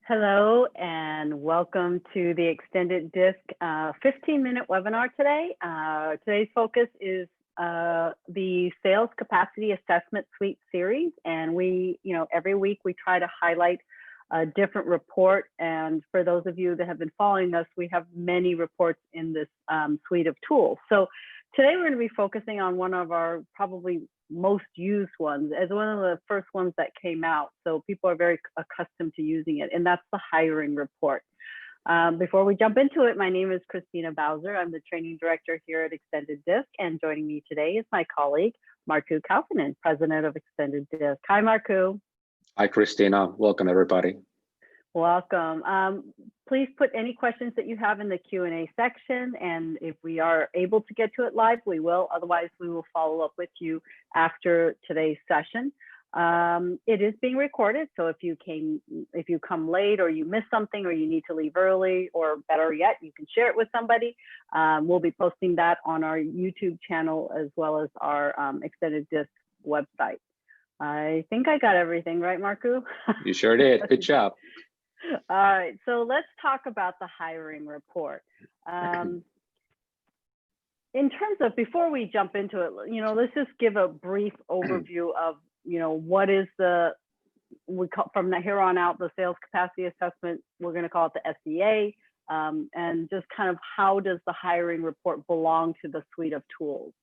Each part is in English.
Hello and welcome to the Extended Disc 15-minute webinar today. Today's focus is the Sales Capacity Assessment Suite series, and every week we try to highlight a different report. And for those of you that have been following us, we have many reports in this suite of tools. So today we're going to be focusing on one of our probably most used ones, as one of the first ones that came out. So people are very accustomed to using it, and that's the hiring report. Before we jump into it, my name is Christina Bowser. I'm the training director here at Extended Disc, and joining me today is my colleague, Markku Kaufinen, president of Extended Disc. Hi, Markku. Hi, Christina. Welcome, everybody. Welcome. Please put any questions that you have in the Q&A section, and if we are able to get to it live, we will. Otherwise, we will follow up with you after today's session. It is being recorded, so if you come late or you miss something or you need to leave early, or better yet, you can share it with somebody. We'll be posting that on our YouTube channel as well as our Extended Disc website. I think I got everything right, Markku? You sure did. Good job. All right, so let's talk about the hiring report. In terms of, before we jump into it, let's just give a brief overview of, what is from here on out, the Sales Capacity Assessment. We're going to call it the SCA, and just kind of how does the hiring report belong to the suite of tools?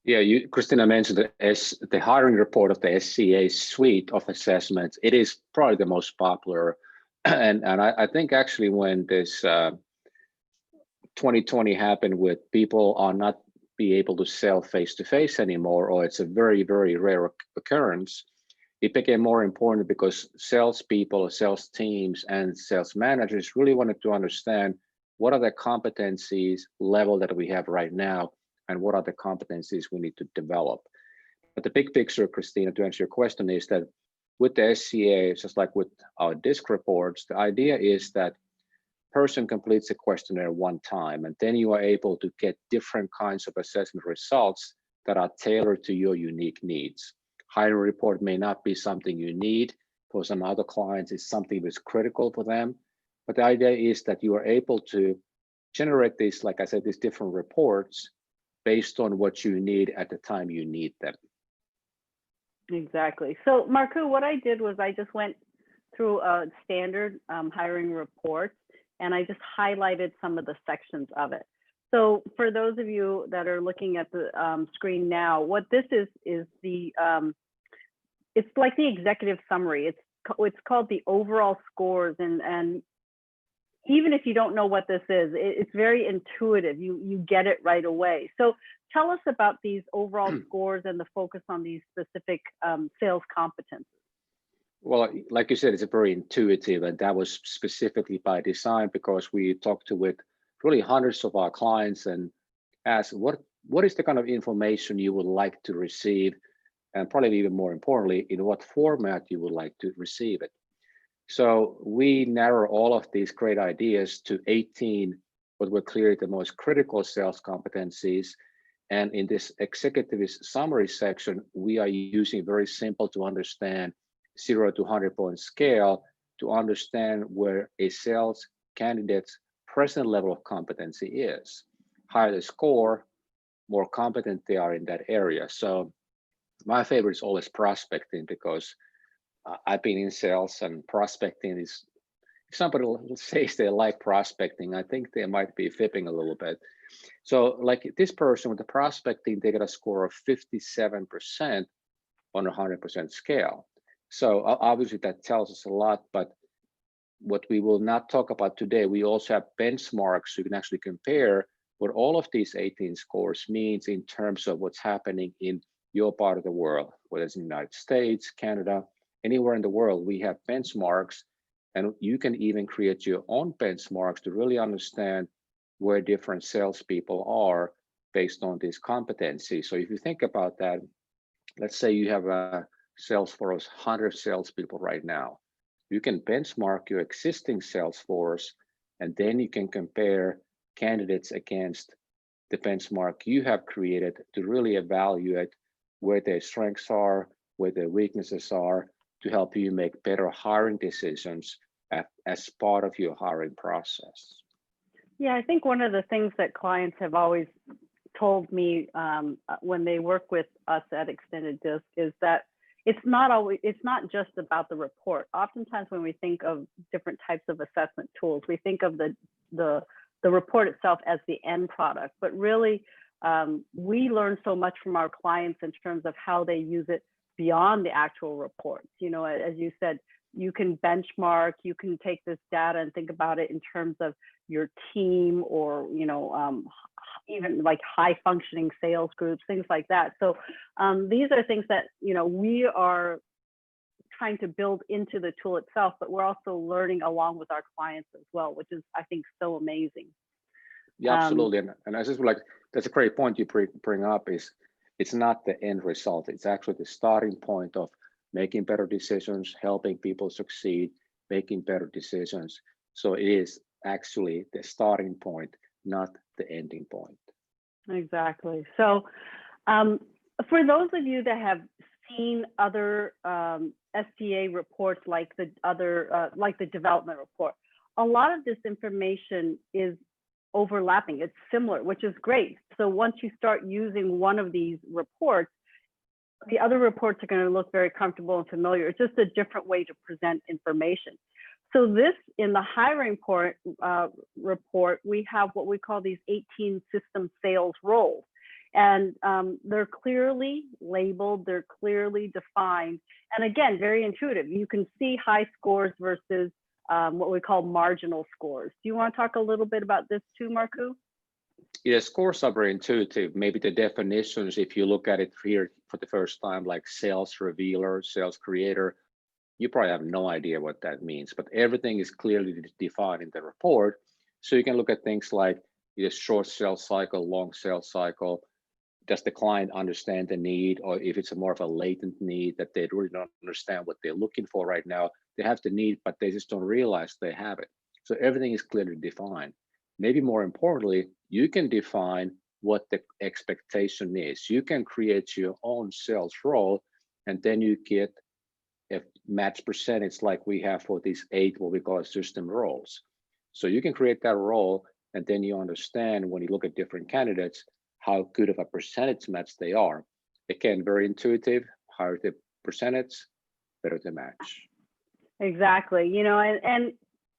Yeah, Christina mentioned the hiring report of the SCA suite of assessments. It is probably the most popular, and I think actually when this 2020 happened, with people are not be able to sell face-to-face anymore, or it's a very, very rare occurrence, it became more important because salespeople, sales teams, and sales managers really wanted to understand what are the competencies level that we have right now, and what are the competencies we need to develop. But the big picture, Christina, to answer your question, is that with the SCA, just like with our DISC reports, the idea is that person completes a questionnaire one time, and then you are able to get different kinds of assessment results that are tailored to your unique needs. Hiring report may not be something you need. For some other clients, it's something that's critical for them. But the idea is that you are able to generate these, like I said, these different reports based on what you need at the time you need them. Exactly. So Markku, what I did was I just went through a standard hiring report, and I just highlighted some of the sections of it. So for those of you that are looking at the screen now, what this is the, it's like the executive summary. It's called the overall scores, and even if you don't know what this is, it's very intuitive. You get it right away. So tell us about these overall scores and the focus on these specific sales competencies. Well, like you said, it's a very intuitive, and that was specifically by design, because we talked with really hundreds of our clients and asked what is the kind of information you would like to receive, and probably even more importantly, in what format you would like to receive it. So we narrow all of these great ideas to 18, what were clearly the most critical sales competencies. And in this executive summary section, we are using very simple to understand 0 to 100-point scale to understand where a sales candidate's present level of competency is. Higher the score, more competent they are in that area. So my favorite is always prospecting, because I've been in sales, and prospecting is, if somebody says they like prospecting, I think they might be fibbing a little bit. So like this person with the prospecting, they got a score of 57% on a 100% scale. So obviously that tells us a lot, but what we will not talk about today, we also have benchmarks so you can actually compare what all of these 18 scores means in terms of what's happening in your part of the world, whether it's in the United States, Canada, anywhere in the world. We have benchmarks, and you can even create your own benchmarks to really understand where different salespeople are based on these competencies. So if you think about that, let's say you have a sales force, 100 salespeople right now. You can benchmark your existing sales force, and then you can compare candidates against the benchmark you have created to really evaluate where their strengths are, where their weaknesses are, to help you make better hiring decisions as part of your hiring process. Yeah, I think one of the things that clients have always told me when they work with us at Extended Disc is that it's not just about the report. Oftentimes when we think of different types of assessment tools, we think of the report itself as the end product, but really we learn so much from our clients in terms of how they use it beyond the actual reports. You know, as you said, you can benchmark, you can take this data and think about it in terms of your team, or, you know, even like high functioning sales groups, things like that. So these are things that, you know, we are trying to build into the tool itself, but we're also learning along with our clients as well, which is, I think, so amazing. Yeah, absolutely. And I just like, that's a great point you bring up, is it's not the end result. It's actually the starting point of making better decisions, helping people succeed, making better decisions. So it is actually the starting point, not the ending point. Exactly. So for those of you that have seen other SDA reports, like the development report, a lot of this information is overlapping. It's similar, which is great. So once you start using one of these reports, the other reports are going to look very comfortable and familiar. It's just a different way to present information. So this, in the hiring report, we have what we call these 18 system sales roles. And they're clearly labeled, they're clearly defined. And again, very intuitive. You can see high scores versus what we call marginal scores. Do you want to talk a little bit about this too, Markku? Yeah, scores are very intuitive. Maybe the definitions, if you look at it here for the first time, like sales revealer, sales creator, you probably have no idea what that means, but everything is clearly defined in the report. So you can look at things like the short sales cycle, long sales cycle. Does the client understand the need, or if it's a more of a latent need that they really don't understand what they're looking for right now, they have the need, but they just don't realize they have it. So everything is clearly defined. Maybe more importantly, you can define what the expectation is. You can create your own sales role, and then you get a match percentage like we have for these 8, what we call system roles. So you can create that role, and then you understand when you look at different candidates, how good of a percentage match they are. Again, very intuitive, higher the percentage, better the match. Exactly. You know, and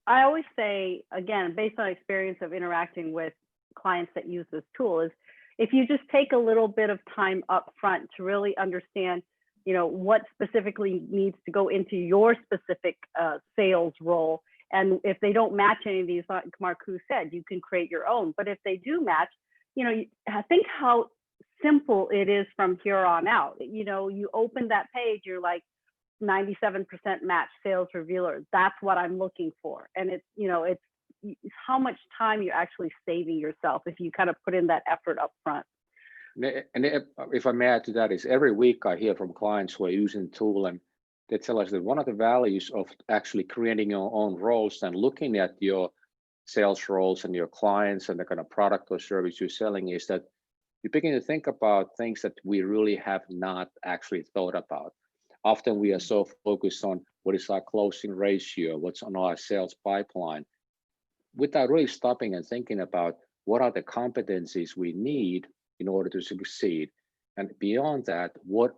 I always say, again, based on experience of interacting with clients that use this tool, is if you just take a little bit of time up front to really understand, you know, what specifically needs to go into your specific sales role. And if they don't match any of these, like Markku said, you can create your own. But if they do match, you know, think how simple it is from here on out. You know, you open that page, you're like 97% match sales revealer. That's what I'm looking for. And it's, you know, it's how much time you're actually saving yourself if you kind of put in that effort up front. And if I may add to that, is every week I hear from clients who are using the tool, and they tell us that one of the values of actually creating your own roles and looking at your sales roles and your clients and the kind of product or service you're selling is that you begin to think about things that we really have not actually thought about. Often we are so focused on what is our closing ratio, what's on our sales pipeline, without really stopping and thinking about what are the competencies we need in order to succeed. And beyond that, what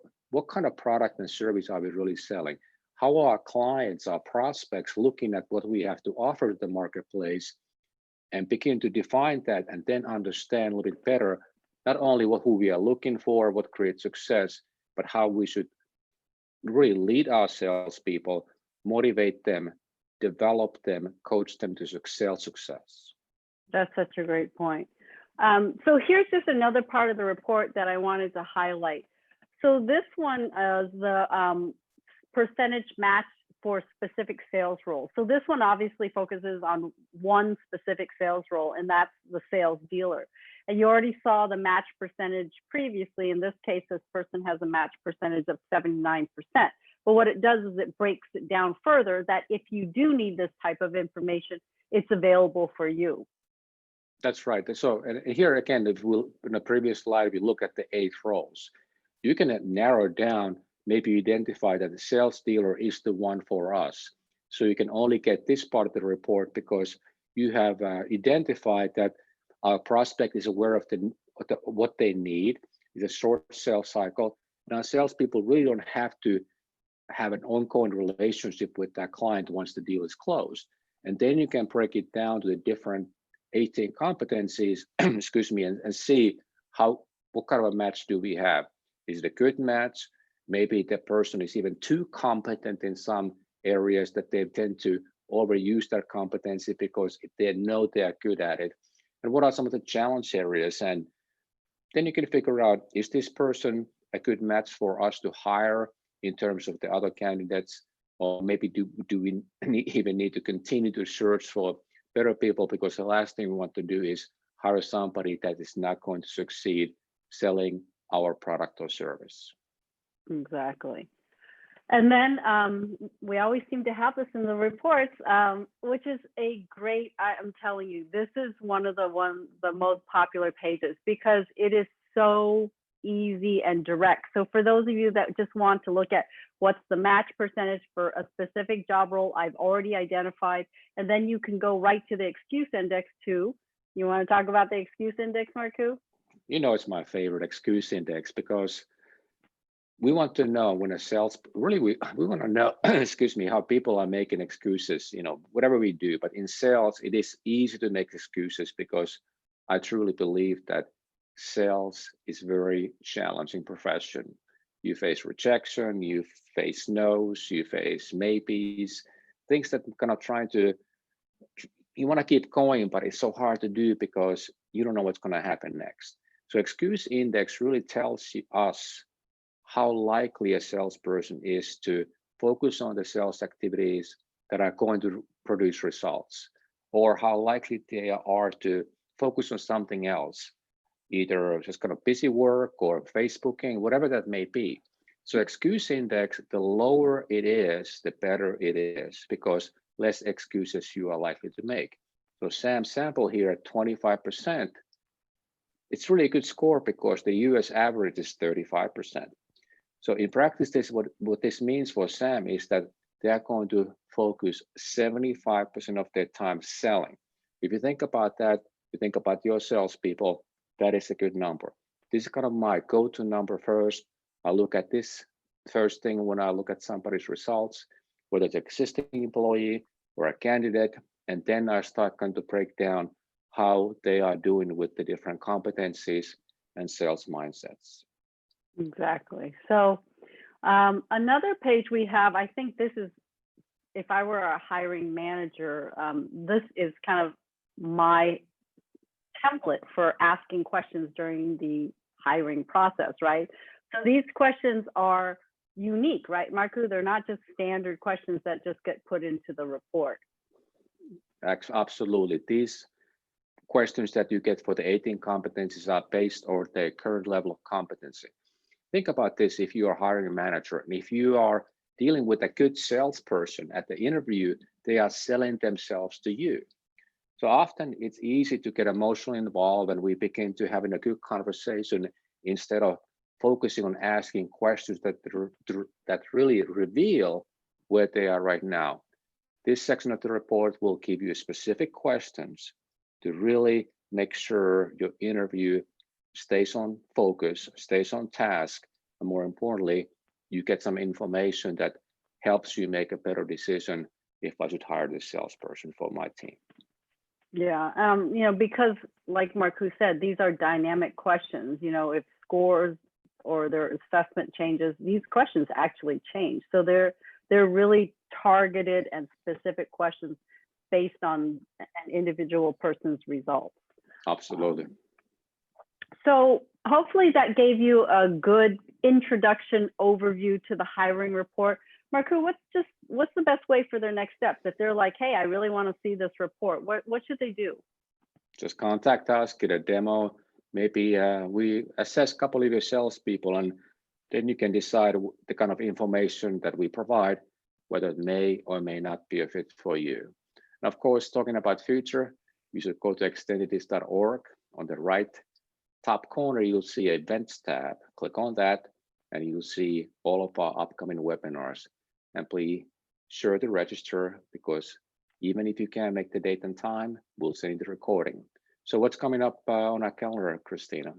kind of product and service are we really selling? How are our clients, our prospects looking at what we have to offer the marketplace, and begin to define that, and then understand a little bit better, not only who we are looking for, what creates success, but how we should really lead our salespeople, motivate them, develop them, coach them to success. That's such a great point. So here's just another part of the report that I wanted to highlight. So this one is the percentage match for specific sales roles. So this one obviously focuses on one specific sales role, and that's the sales dealer. And you already saw the match percentage previously. In this case, this person has a match percentage of 79%. But what it does is it breaks it down further, that if you do need this type of information, it's available for you. That's right. So, and here again, if we'll, in the previous slide, we look at the 8 roles. You can narrow down, maybe identify that the sales dealer is the one for us. So you can only get this part of the report because you have identified that our prospect is aware of what they need. It's a short sales cycle. Now, salespeople really don't have to have an ongoing relationship with that client once the deal is closed. And then you can break it down to the different 18 competencies, excuse me, and see what kind of a match do we have? Is it a good match? Maybe the person is even too competent in some areas that they tend to overuse their competency because they know they are good at it. And what are some of the challenge areas? And then you can figure out, is this person a good match for us to hire in terms of the other candidates? Or maybe do we even need to continue to search for better people, because the last thing we want to do is hire somebody that is not going to succeed selling our product or service. Exactly. And then we always seem to have this in the reports, which is a great, I'm telling you, this is one of the most popular pages because it is so easy and direct. So for those of you that just want to look at what's the match percentage for a specific job role I've already identified, and then you can go right to the excuse index too. You want to talk about the excuse index, Markku? You know, it's my favorite excuse index because we want to know when a we want to know, excuse me, how people are making excuses, whatever we do. But in sales, it is easy to make excuses because I truly believe that sales is a very challenging profession. You face rejection, you face no's, you face maybes, things that kind of you want to keep going, but it's so hard to do because you don't know what's going to happen next. So excuse index really tells us how likely a salesperson is to focus on the sales activities that are going to produce results, or how likely they are to focus on something else, either just kind of busy work or Facebooking, whatever that may be. So excuse index, the lower it is, the better it is, because less excuses you are likely to make. So Sam's sample here at 25%, it's really a good score because the US average is 35%. So in practice, what this means for Sam is that they are going to focus 75% of their time selling. If you think about that, you think about your salespeople, that is a good number. This is kind of my go-to number first. I look at this first thing when I look at somebody's results, whether it's an existing employee or a candidate, and then I start going to break down how they are doing with the different competencies and sales mindsets. Exactly. So another page we have, I think this is, if I were a hiring manager, this is kind of my template for asking questions during the hiring process, right? So these questions are unique, right, Markku? They're not just standard questions that just get put into the report. Absolutely. These questions that you get for the 18 competencies are based on their current level of competency. Think about this: if you are hiring a manager, and if you are dealing with a good salesperson at the interview, they are selling themselves to you. So often it's easy to get emotionally involved, and we begin to having a good conversation instead of focusing on asking questions that really reveal where they are right now. This section of the report will give you specific questions to really make sure your interview stays on focus, stays on task, and more importantly, you get some information that helps you make a better decision if I should hire this salesperson for my team. Yeah, because like Markku said, these are dynamic questions. If scores or their assessment changes, these questions actually change. So they're really targeted and specific questions based on an individual person's results. Absolutely. So hopefully that gave you a good introduction overview to the hiring report. Markku, what's the best way for their next steps? If they're like, hey, I really want to see this report, what should they do? Just contact us, get a demo. Maybe we assess a couple of your salespeople, and then you can decide the kind of information that we provide, whether it may or may not be a fit for you. And of course, talking about future, you should go to extendedis.org. On the right top corner, you'll see an events tab. Click on that, and you'll see all of our upcoming webinars. And please sure to register, because even if you can't make the date and time, we'll send you the recording. So what's coming up on our calendar, Christina?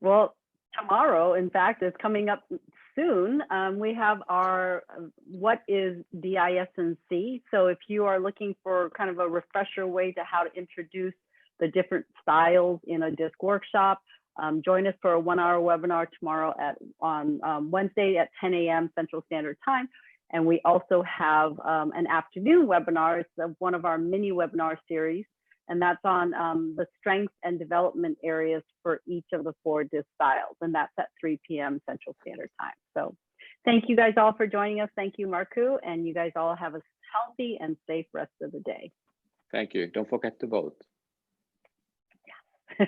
Well, tomorrow, in fact, is coming up soon. We have our What is DIS&C? So if you are looking for kind of a refresher way to how to introduce the different styles in a DISC workshop, join us for a 1-hour webinar tomorrow on Wednesday at 10 a.m. Central Standard Time. And we also have an afternoon webinar. It's one of our mini webinar series, and that's on the strengths and development areas for each of the 4 DISC styles, and that's at 3 p.m. Central Standard Time. So thank you guys all for joining us. Thank you, Marku, and you guys all have a healthy and safe rest of the day. Thank you. Don't forget to vote. Yeah.